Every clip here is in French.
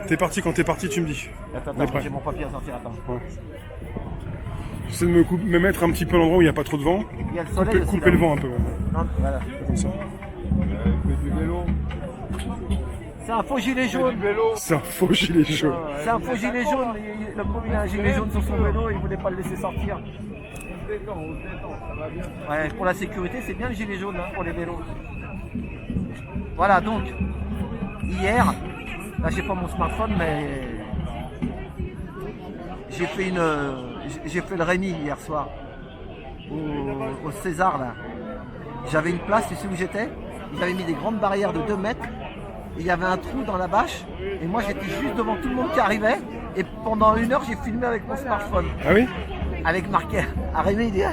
T'es parti, quand t'es parti, tu me dis. Attends, On est prêt. j'ai mon papier à sortir, attends. Ouais. J'essaie de me mettre un petit peu à l'endroit où il n'y a pas trop de vent. Il y a le soleil aussi, Couper là. le vent un peu. Non, voilà. Comme ça. C'est un faux gilet jaune. C'est un faux gilet jaune. C'est un faux gilet jaune. Le pauvre, il a un gilet jaune sur son vélo et il voulait pas le laisser sortir. Ouais, pour la sécurité, c'est bien le gilet jaune hein, pour les vélos. Voilà, donc, hier, là j'ai pas mon smartphone, mais j'ai fait le Rémi hier soir au César là. J'avais une place, tu sais où j'étais? Ils avaient mis des grandes barrières de 2 mètres. Il y avait un trou dans la bâche et moi j'étais juste devant tout le monde qui arrivait et pendant 1 heure j'ai filmé avec mon smartphone. Ah oui? Avec marqué à Rémi, il dit,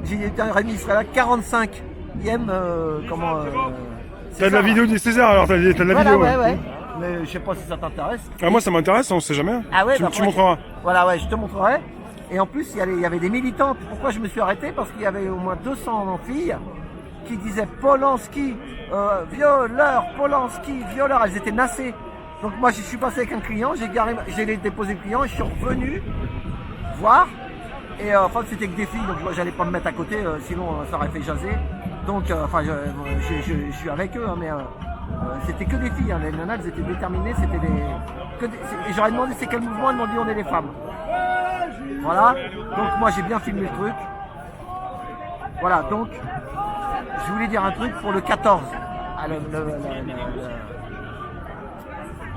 j'ai dit Rémi il serait là 45e T'as de la vidéo du César alors, t'as de la voilà, vidéo. ouais. Mais je sais pas si ça t'intéresse. Ah, moi ça m'intéresse, on sait jamais. Ah ouais, Tu montreras. Voilà, ouais, je te montrerai. Et en plus, il y avait des militantes. Pourquoi je me suis arrêté? Parce qu'il y avait au moins 200 filles qui disaient Polanski, violeur, Polanski, violeur. Elles étaient nassées. Donc moi, je suis passé avec un client, j'ai déposé le client et je suis revenu voir. Et enfin, c'était que des filles, donc j'allais pas me mettre à côté, sinon ça aurait fait jaser. Donc, je suis avec eux, hein, mais c'était que des filles. Hein. Les nanas, elles étaient déterminées, c'était et j'aurais demandé c'est quel mouvement, elles m'ont dit on est les femmes. Voilà, donc moi j'ai bien filmé le truc. Voilà, donc je voulais dire un truc pour le 14. Ah,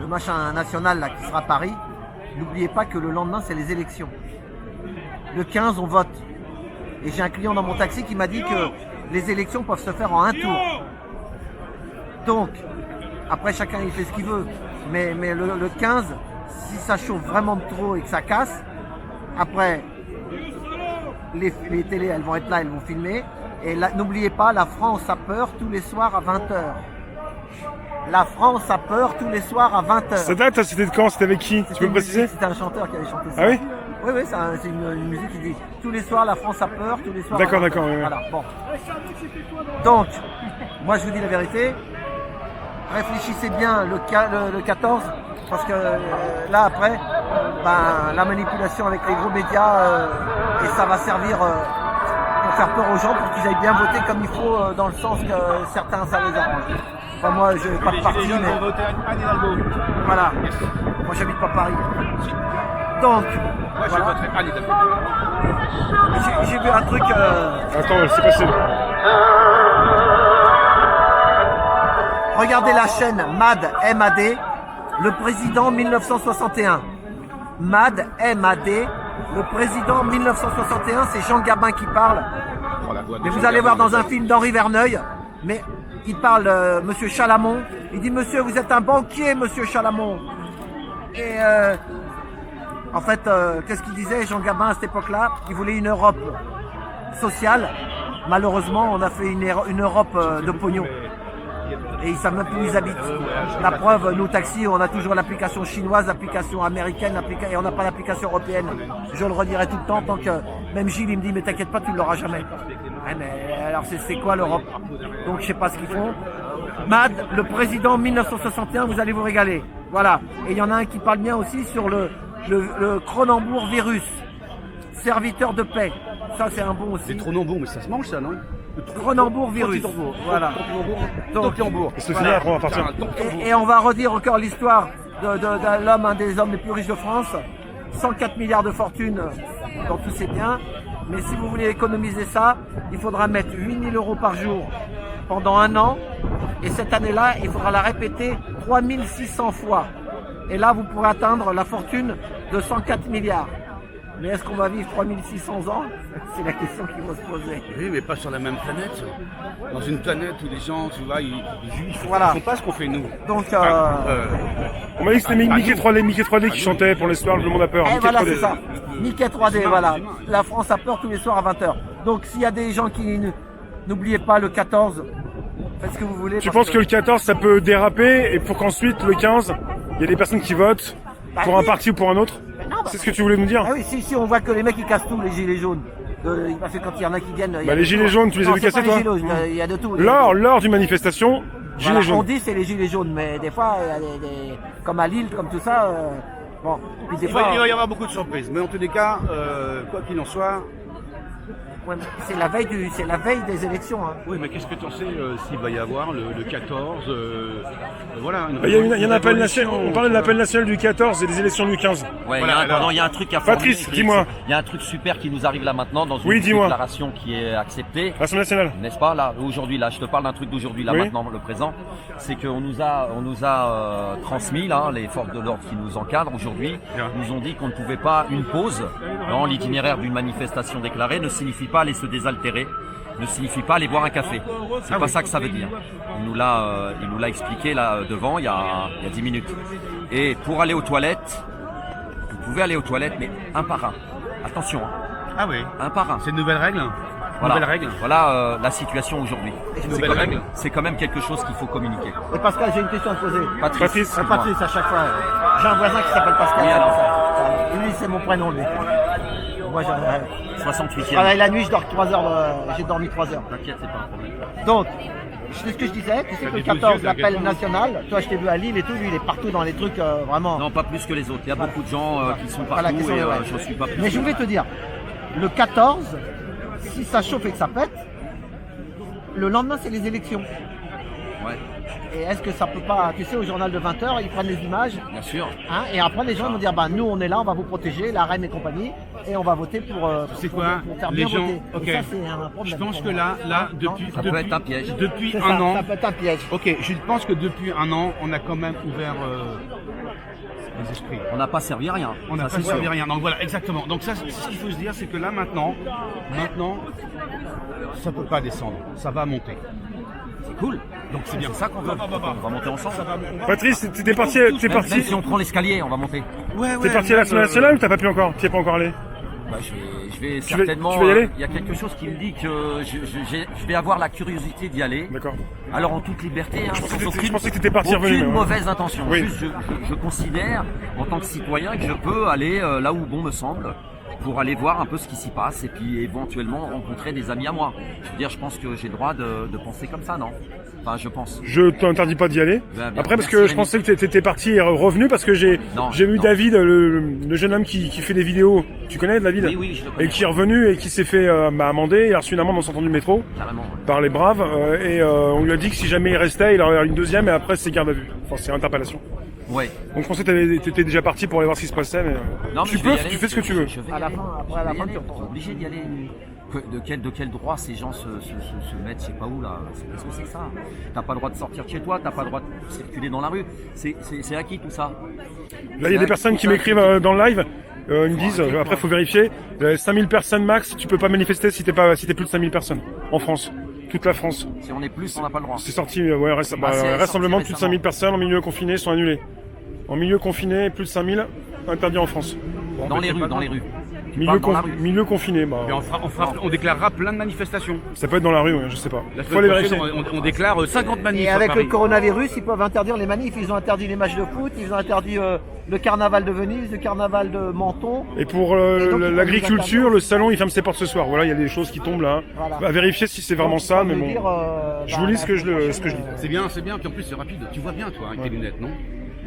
le machin national là qui sera à Paris. N'oubliez pas que le lendemain c'est les élections. Le 15 on vote. Et j'ai un client dans mon taxi qui m'a dit que les élections peuvent se faire en un tour. Donc, après chacun il fait ce qu'il veut. Mais le 15, si ça chauffe vraiment de trop et que ça casse, après les télés elles vont être là, elles vont filmer. Et n'oubliez pas, la France a peur tous les soirs à 20h. La France a peur tous les soirs à 20h. Ça date, c'était de quand? C'était avec qui? Tu peux me préciser? C'était un chanteur qui avait chanté ça. Ah oui? Oui, c'est une musique qui dit tous les soirs la France a peur, tous les soirs. D'accord. Ouais. Voilà, bon. Donc, moi je vous dis la vérité, réfléchissez bien le 14, parce que là après, la manipulation avec les gros médias, et ça va servir pour faire peur aux gens, pour qu'ils aillent bien voter comme il faut, dans le sens que certains ça les arrange. Enfin moi je n'ai pas de parti, mais voilà, moi j'habite pas Paris. Donc, moi je voterai Anne Hidalgo. J'ai vu un truc. Attends, c'est passé. Regardez la chaîne MAD, M-A-D, le président 1961. MAD, M-A-D, le président 1961, c'est Jean Gabin qui parle. Mais vous allez voir dans un film d'Henri Verneuil, mais il parle Monsieur Chalamon. Il dit Monsieur, vous êtes un banquier, Monsieur Chalamon. Et en fait, qu'est-ce qu'il disait Jean Gabin à cette époque-là? Il voulait une Europe sociale. Malheureusement, on a fait une Europe de pognon. Et ils savent même plus où ils habitent. La preuve, nous taxis, on a toujours l'application chinoise, l'application américaine, et on n'a pas l'application européenne. Je le redirai tout le temps, tant que même Gilles il me dit mais t'inquiète pas, tu ne l'auras jamais. Ouais, mais alors c'est quoi l'Europe? Donc je sais pas ce qu'ils font. MAD, le président 1961, vous allez vous régaler. Voilà. Et il y en a un qui parle bien aussi sur le Cronenbourg virus, serviteur de paix. Ça c'est un bon aussi. C'est trop non bon, mais ça se mange ça, non? Cronenbourg virus. Voilà. Donc, C'est fini, après on va partir. et on va redire encore l'histoire de l'homme, un des hommes les plus riches de France. 104 milliards de fortune dans tous ses biens. Mais si vous voulez économiser ça, il faudra mettre 8 000 € par jour pendant 1 an. Et cette année-là, il faudra la répéter 3600 fois. Et là, vous pourrez atteindre la fortune de 104 milliards. Mais est-ce qu'on va vivre 3600 ans? C'est la question qui va se poser. Oui, mais pas sur la même planète. Dans une planète où les gens, tu vois, ils Voilà. font pas ce qu'on fait nous. Donc, On m'a dit que c'était Mickey 3D qui chantait pour l'espoir, le monde a peur. et Mickey voilà, 3D. c'est ça. Mickey 3D, voilà. La France a peur tous les soirs à 20h. Donc, s'il y a des gens qui... N'oubliez pas le 14, faites ce que vous voulez. Tu penses que le 14 ça peut déraper et pour qu'ensuite le 15, il y a des personnes qui votent pour un parti ou pour un autre? C'est ce que tu voulais nous dire? Ah oui, si, on voit que les mecs ils cassent tout, les gilets jaunes. Parce que quand il y en a qui viennent. Les gilets jaunes, tu les as vu casser toi? Il y a de tout. Lors d'une manifestation, Gilets Voilà, jaunes. on dit c'est les gilets jaunes, mais des fois, il y a comme à Lille, comme tout ça, bon. Puis des Il fois, va y avoir beaucoup de surprises. Mais en tous les cas, quoi qu'il en soit. ouais, mais c'est la veille des élections. Hein. Oui, mais qu'est-ce que tu en sais s'il va y avoir le 14 voilà. Il y a un appel national. On parlait de l'appel national du 14 et des élections du 15. Ouais, Voilà, il y a un truc à Patrice, former, dis-moi. Il y a un truc super qui nous arrive là maintenant dans une Oui, dis-moi. déclaration qui est acceptée. L'Assemblée nationale. N'est-ce pas là aujourd'hui là, je te parle d'un truc d'aujourd'hui là Oui. maintenant le présent, c'est qu'on nous a transmis là les forces de l'ordre qui nous encadrent aujourd'hui, Bien. nous ont dit qu'on ne pouvait pas une pause dans l'itinéraire d'une manifestation déclarée ne signifie pas aller se désaltérer, ne signifie pas aller boire un café. C'est pas ça que ça veut dire. Il nous l'a expliqué là devant il y a 10 minutes. Et pour aller aux toilettes, vous pouvez aller aux toilettes mais un par un. Attention, hein, Ah oui. un par un. C'est une nouvelle règle. Voilà, Nouvelle règle. voilà la situation aujourd'hui. Nouvelle règle. C'est quand même quelque chose qu'il faut communiquer. Et Pascal, j'ai une question à te poser. Patrice. dis-moi. Patrice, à chaque fois. J'ai un voisin qui s'appelle Pascal. Oui, alors. Lui, c'est mon prénom, lui. Moi, 68e. voilà, la nuit, je dors 3 heures. J'ai dormi 3 heures. T'inquiète, c'est pas un problème. Donc, c'est ce que je disais. Tu sais que le 14, l'appel national, toi, je t'ai vu à Lille et tout, lui, il est partout dans les trucs vraiment. Non, pas plus que les autres. Il y a beaucoup de gens qui sont partout Voilà, qui sont et ouais. je suis pas plus. Mais je voulais te dire, le 14, si ça chauffe et que ça pète, le lendemain, c'est les élections. Ouais, Et est-ce que ça peut pas, tu sais, au journal de 20h, ils prennent les images, bien sûr. hein, et après les gens vont dire, bah nous on est là, on va vous protéger, la reine et compagnie, et on va voter pour, C'est quoi pour faire les bien gens voter. Ok. Et ça c'est un problème. Je pense pour que moi. là, Non, depuis, ça peut être un piège. depuis C'est un ça, an. ça peut être un piège. Ok, je pense que depuis un an, on a quand même ouvert les esprits. On n'a pas servi à rien. On n'a Ça, pas c'est servi sûr. rien. Donc voilà, exactement. Donc ça, c'est ce qu'il faut se dire, c'est que là maintenant, ça peut pas descendre, ça va monter. C'est cool. Donc c'est bien. C'est ça qu'on veut. On va monter ensemble. Patrice, t'es parti, Même si on prend l'escalier, on va monter. t'es parti à l'Assemblée nationale ou t'as pas pu encore? T'y es pas encore allé? Bah, je vais Tu vas- certainement. tu vas y aller Il y a quelque chose qui me dit que je vais avoir la curiosité d'y aller. D'accord. Alors en toute liberté, hein, Je pensais que t'étais parti revenu. aucune mais ouais. mauvaise intention. Oui. Juste, je considère en tant que citoyen que je peux aller là où bon me semble pour aller voir un peu ce qui s'y passe et puis éventuellement rencontrer des amis à moi. Je veux dire, je pense que j'ai le droit de penser comme ça, non? Enfin, je pense. Je t'interdis pas d'y aller. Ben, bien, Après, parce merci, que je Rémi. pensais que t'étais parti et revenu parce que j'ai Non, vu non. David, le jeune homme qui fait des vidéos. Tu connais David? Oui, oui, je le connais. Et qui est revenu et qui s'est fait amender. Il a reçu une amende en sortant du métro Carrément. Ouais. par les braves. On lui a dit que si jamais il restait, il aurait une deuxième et après c'est garde à vue. Enfin, c'est interpellation. Ouais. Donc je pensais que t'étais déjà parti pour aller voir ce qui se passait. Mais Non, mais tu je vais peux, y aller. tu fais ce que tu veux. Je vais y À la aller. fin, après, à Je la vais y fin, aller. tu On est reprends. obligé d'y aller. De quel droit ces gens se mettent, je sais pas où là. Qu'est-ce que c'est que ça? T'as pas le droit de sortir de chez toi, t'as pas le droit de circuler dans la rue. C'est à qui tout ça? Là, il y a des personnes qui m'écrivent dans le live. Ils me disent, après faut vérifier, 5000 personnes max, tu peux pas manifester si t'es plus de 5000 personnes en France. Toute la France. Si on est plus, on n'a pas le droit. C'est sorti, c'est rassemblement de sorti plus de 5000 personnes en milieu confiné sont annulés. En milieu confiné, plus de 5000 interdits en France. Dans les rues, dans les rues. Tu Milieu, parles dans la rue. milieu confiné, bah, Et on déclarera plein de manifestations. ça peut être dans la rue, ouais, je sais pas. La Faut aller semaine vérifier. prochaine, on déclare 50 manifs Et à avec Paris. le coronavirus, ils peuvent interdire les manifs. Ils ont interdit les matchs de foot, ils ont interdit le carnaval de Venise, le carnaval de Menton. Et pour Et donc, l'agriculture, le salon il ferme ses portes ce soir. Voilà, il y a des choses qui tombent là. Voilà. À vérifier si c'est vraiment Donc, ça, ils mais peuvent bon. nous dire, Je vous lis ce que je lis. C'est bien, puis en plus c'est rapide. Tu vois bien toi avec tes lunettes, non?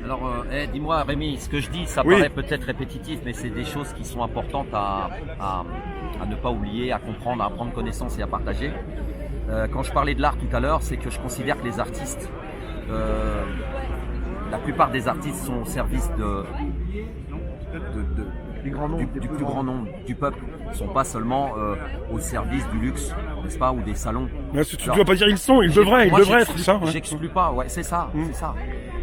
Alors, dis-moi Rémi, ce que je dis, ça Oui. paraît peut-être répétitif, mais c'est des choses qui sont importantes à ne pas oublier, à comprendre, à prendre connaissance et à partager. Quand je parlais de l'art tout à l'heure, c'est que je considère que les artistes, la plupart des artistes sont au service du grand nombre, du plus grand nombre du peuple. Ils ne sont pas seulement au service du luxe, n'est-ce pas, ou des salons. Mais tu Alors, dois pas dire ils sont, ils devraient Moi, être j'exclus- ça. Ouais. J'exclus pas, ouais, c'est ça, c'est ça.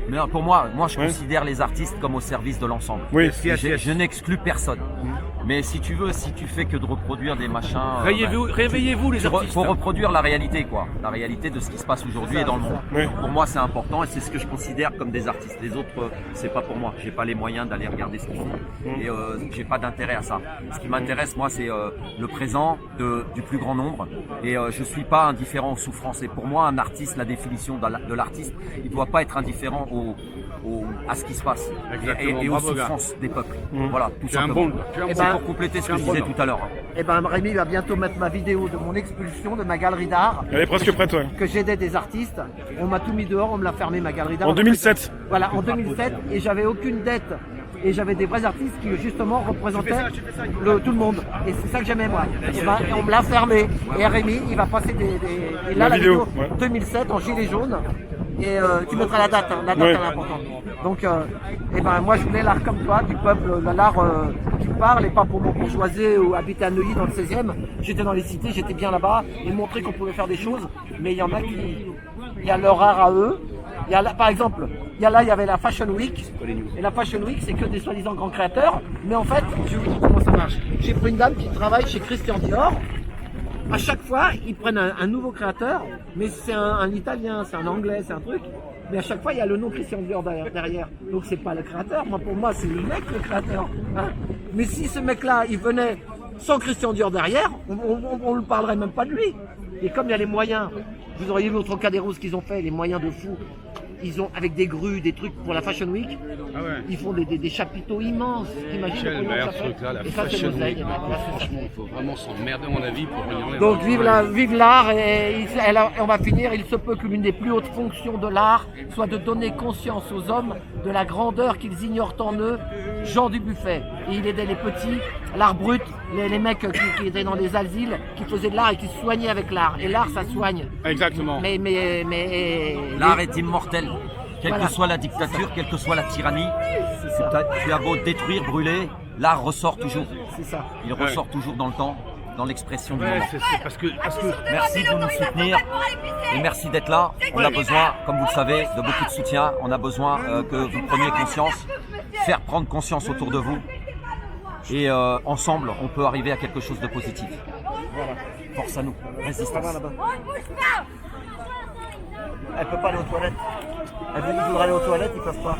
Mais pour moi, je Ouais. considère les artistes comme au service de l'ensemble. Oui. Je n'exclus personne. Mais si tu veux, si tu fais que de reproduire des machins, Réveillez-vous les artistes. faut reproduire la réalité, quoi. La réalité de ce qui se passe aujourd'hui et dans le monde. Oui. Pour moi, c'est important et c'est ce que je considère comme des artistes. Les autres, c'est pas pour moi. J'ai pas les moyens d'aller regarder ce qu'ils font et j'ai pas d'intérêt à ça. Ce qui m'intéresse, moi, c'est le présent du plus grand nombre et je suis pas indifférent aux souffrances. Et pour moi, un artiste, la définition de l'artiste, il doit pas être indifférent aux à ce qui se passe Exactement, et aux bravo, gars. souffrances des peuples. Voilà, tout Tu es un simplement. bon, tu es un Eh bon. ben, Pour compléter ce Tu que es je un disais bon. tout à l'heure. Et ben Rémi va bientôt mettre ma vidéo de mon expulsion de ma galerie d'art. Elle est presque prête, ouais. Que j'aidais des artistes. On m'a tout mis dehors, on me l'a fermé ma galerie d'art. En 2007. Voilà, en 2007, et j'avais aucune dette. Et j'avais des vrais artistes qui justement représentaient tout le monde. Et c'est ça que j'aimais moi. Et ben, on me l'a fermé. Et Rémi, il va passer et là La la vidéo, vidéo, ouais. 2007 en gilet jaune. Et tu mettras la date, hein. La date Ouais. elle est importante. Donc, et ben moi je voulais l'art comme toi, du peuple, l'art qui parle, et pas pour mon bourgeoisie ou habiter à Neuilly dans le 16e. J'étais dans les cités, j'étais bien là-bas, et montrer qu'on pouvait faire des choses. Mais il y en a qui, il y a leur art à eux. Il y a là, par exemple, il y avait la Fashion Week. Et la Fashion Week, c'est que des soi-disant grands créateurs. Mais en fait, je vous dis comment ça marche. J'ai pris une dame qui travaille chez Christian Dior. À chaque fois, ils prennent un nouveau créateur, mais c'est un italien, c'est un anglais, c'est un truc. Mais à chaque fois, il y a le nom Christian Dior derrière. Donc c'est pas le créateur. Moi, pour moi, c'est le mec le créateur. Hein. Mais si ce mec-là, il venait sans Christian Dior derrière, on ne parlerait même pas de lui. Et comme il y a les moyens, vous auriez vu au Trocadéro ce qu'ils ont fait, les moyens de fou. Ils ont, avec des grues, des trucs pour la Fashion Week, Ah ouais. ils font des chapiteaux immenses. T'imagines Quel le pognon que meilleur ça fait. truc là, la Et ça, c'est Fashion l'oseille. Week. Et ben, voilà, c'est ça. Franchement, il faut vraiment s'emmerder à mon avis pour venir. Donc vive l'art et on va finir. Il se peut que l'une des plus hautes fonctions de l'art soit de donner conscience aux hommes de la grandeur qu'ils ignorent en eux. Jean Dubuffet. Et il aidait les petits, l'art brut, les mecs qui étaient dans les asiles, qui faisaient de l'art et qui se soignaient avec l'art. Et l'art, ça soigne. Exactement. Mais L'art est immortel. Quelle Voilà. que soit la dictature, quelle que soit la tyrannie, c'est ça. tu as beau détruire, brûler, l'art ressort toujours. C'est ça. Il ressort toujours dans le temps, dans l'expression du Ouais, moment. c'est parce que Merci de nous soutenir et merci d'être là. On a besoin, comme vous le savez, de beaucoup de soutien. On a besoin que vous preniez conscience, faire prendre conscience autour de vous. Et ensemble, on peut arriver à quelque chose de positif. Force à nous, résistance. Elle peut pas aller aux toilettes. Elle veut dire qu'ils voudraient aller aux toilettes, ils peuvent pas.